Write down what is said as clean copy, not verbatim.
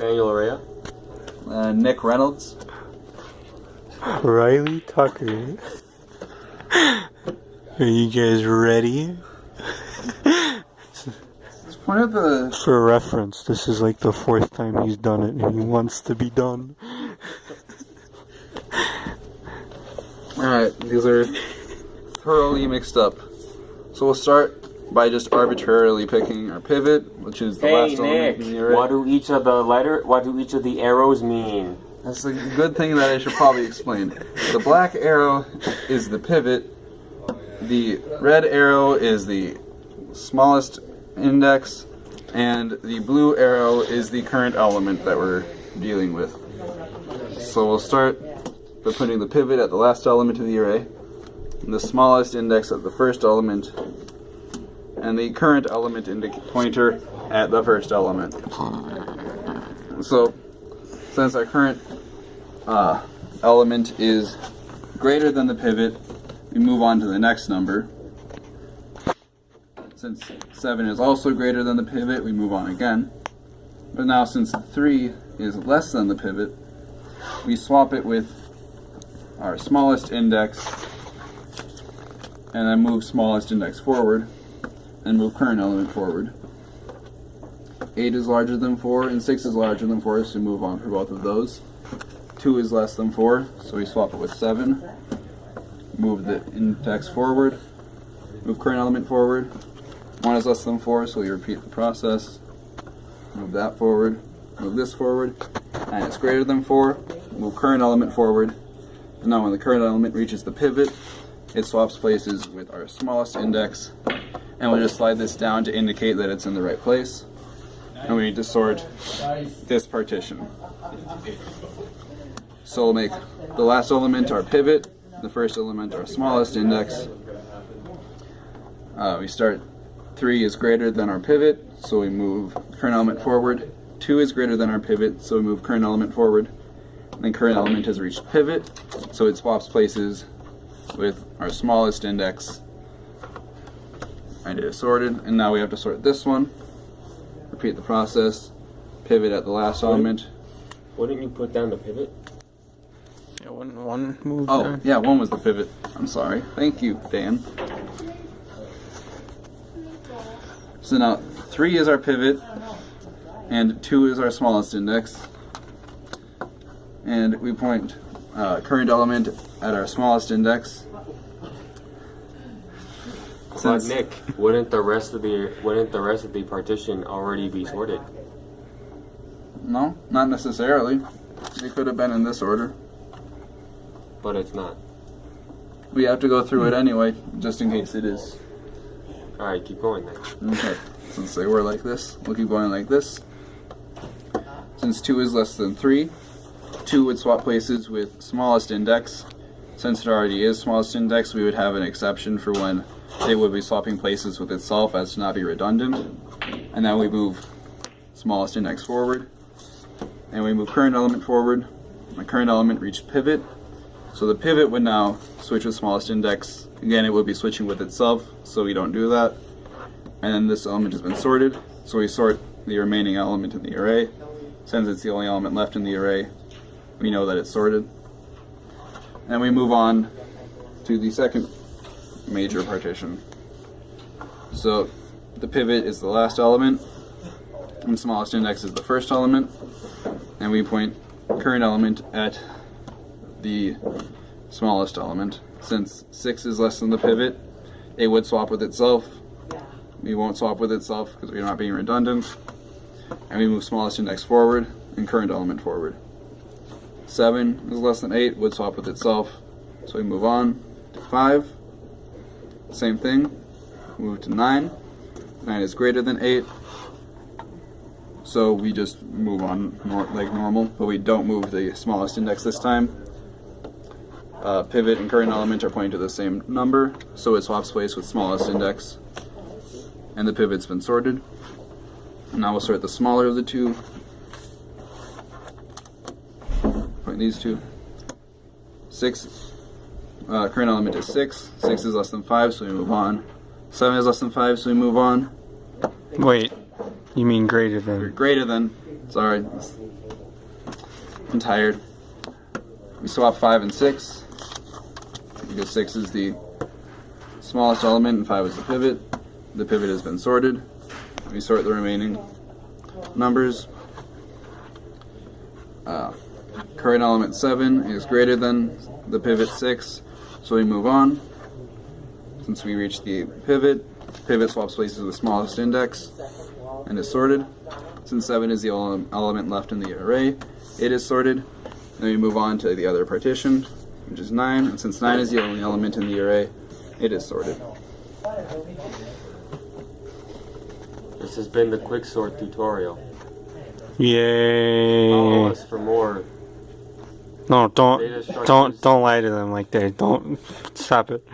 Daniel Area. Nick Reynolds. Riley Tucker. Are you guys ready? Point of the... For reference, this is like the 4th time he's done it, and he wants to be done. Alright, these are thoroughly mixed up. So we'll start by just arbitrarily picking our pivot, which is the last element in the array. What do each of the arrows mean? That's a good thing that I should probably explain. The black arrow is the pivot. The red arrow is the smallest index, and the blue arrow is the current element that we're dealing with. So we'll start by putting the pivot at the last element of the array, and the smallest index at the first element, and the current element pointer at the first element. So since our current element is greater than the pivot, we move on to the next number. Since 7 is also greater than the pivot, we move on again. But now since 3 is less than the pivot, we swap it with our smallest index, and then move smallest index forward, and move current element forward. 8 is larger than 4, and 6 is larger than 4, so we move on for both of those. 2 is less than 4, so we swap it with 7. Move the index forward, move current element forward. 1 is less than 4, so we repeat the process. Move that forward, move this forward. 9 is greater than 4, move current element forward. And now when the current element reaches the pivot, it swaps places with our smallest index. And we'll just slide this down to indicate that it's in the right place. And we need to sort this partition. So we'll make the last element our pivot, the first element our smallest index. We start 3 is greater than our pivot, so we move current element forward. 2 is greater than our pivot, so we move current element forward. And then current element has reached pivot, so it swaps places with our smallest index. And it is sorted, and now we have to sort this one. Repeat the process. Pivot at the last element. Wouldn't you put down the pivot? Yeah, one move. Oh, there. yeah, 1 was the pivot. I'm sorry. Thank you, Dan. So now 3 is our pivot, and 2 is our smallest index. And we point current element at our smallest index. But Nick, wouldn't the rest of the partition already be sorted? No, not necessarily. It could have been in this order. But it's not. We have to go through it anyway, just in case it is. Alright, keep going then. Okay, since they were like this, we'll keep going like this. Since 2 is less than 3, 2 would swap places with smallest index. Since it already is smallest index, we would have an exception for when it would be swapping places with itself as to not be redundant. And then we move smallest index forward. And we move current element forward. The current element reached pivot. So the pivot would now switch with smallest index. Again, it would be switching with itself, so we don't do that. And then this element has been sorted, so we sort the remaining element in the array. Since it's the only element left in the array, we know that it's sorted. And we move on to the second major partition. So the pivot is the last element, and smallest index is the first element. And we point current element at the smallest element. Since 6 is less than the pivot, it would swap with itself. We won't swap with itself because we're not being redundant. And we move smallest index forward and current element forward. 7 is less than 8, would swap with itself. So we move on to 5. Same thing. Move to 9. 9 is greater than 8. So we just move on like normal, but we don't move the smallest index this time. Pivot and current element are pointing to the same number, so it swaps place with smallest index. And the pivot's been sorted. And now we'll sort the smaller of the two. Point these two. 6. Current element is 6. 6 is less than 5, so we move on. 7 is less than 5, so we move on. Wait, you mean greater than? Greater than. Sorry. I'm tired. We swap 5 and 6. Because 6 is the smallest element and 5 is the pivot. The pivot has been sorted. We sort the remaining numbers. Current element 7 is greater than the pivot 6, so we move on. Since we reached the pivot, pivot swaps places with the smallest index and is sorted. Since 7 is the only element left in the array, it is sorted. Then we move on to the other partition, which is 9, and since 9 is the only element in the array, it is sorted. This has been the Quicksort tutorial. Yay! Follow us for more. No, Data structures. don't lie to them like that. Don't stop it.